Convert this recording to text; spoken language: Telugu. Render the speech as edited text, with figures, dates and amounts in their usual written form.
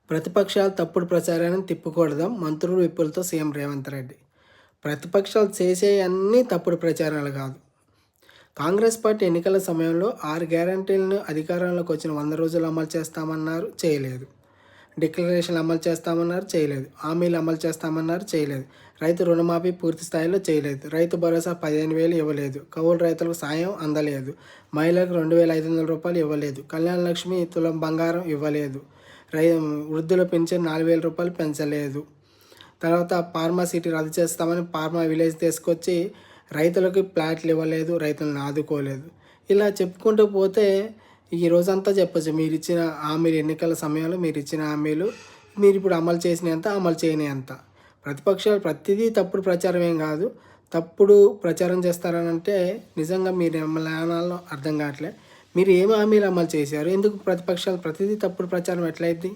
ప్రతిపక్షాలు తప్పుడు ప్రచారాన్ని తిప్పికొడదాం మంత్రులు, విప్పులతో సీఎం రేవంత్ రెడ్డి. ప్రతిపక్షాలు చేసేయన్నీ తప్పుడు ప్రచారాలు కాదు. కాంగ్రెస్ పార్టీ ఎన్నికల సమయంలో 6 గ్యారంటీలను అధికారంలోకి వచ్చిన 100 రోజులు అమలు చేస్తామన్నారు, చేయలేదు. డిక్లరేషన్లు అమలు చేస్తామన్నారు, చేయలేదు. హామీలు అమలు చేస్తామన్నారు, చేయలేదు. రైతు రుణమాఫీ పూర్తి స్థాయిలో చేయలేదు. రైతు భరోసా 15,000 ఇవ్వలేదు. కౌలు రైతులకు సాయం అందలేదు. మహిళలకు 2,500 రూపాయలు ఇవ్వలేదు. కళ్యాణ లక్ష్మి తులం బంగారం ఇవ్వలేదు. వృద్ధుల పెన్షన్ 4,000 రూపాయలు పెంచలేదు. తర్వాత ఫార్మాసిటీ రద్దు చేస్తామని ఫార్మా విలేజ్ తీసుకొచ్చి రైతులకు ప్లాట్లు ఇవ్వలేదు, రైతులను ఆదుకోలేదు. ఇలా చెప్పుకుంటూ పోతే ఈ రోజంతా చెప్పచ్చు. మీరు ఇచ్చిన హామీలు, ఎన్నికల సమయంలో మీరు ఇచ్చిన హామీలు మీరు ఇప్పుడు అమలు చేసినంత, అమలు చేయనియంత. ప్రతిపక్షాలు ప్రతిదీ తప్పుడు ప్రచారం ఏం కాదు. తప్పుడు ప్రచారం చేస్తారనంటే నిజంగా మీరు ఏమనాలో అర్థం కావట్లే. మీరు ఏమి హామీలు అమలు చేశారు? ఎందుకు ప్రతిపక్షాలు ప్రతిదీ తప్పుడు ప్రచారం ఎట్లయిద్ది?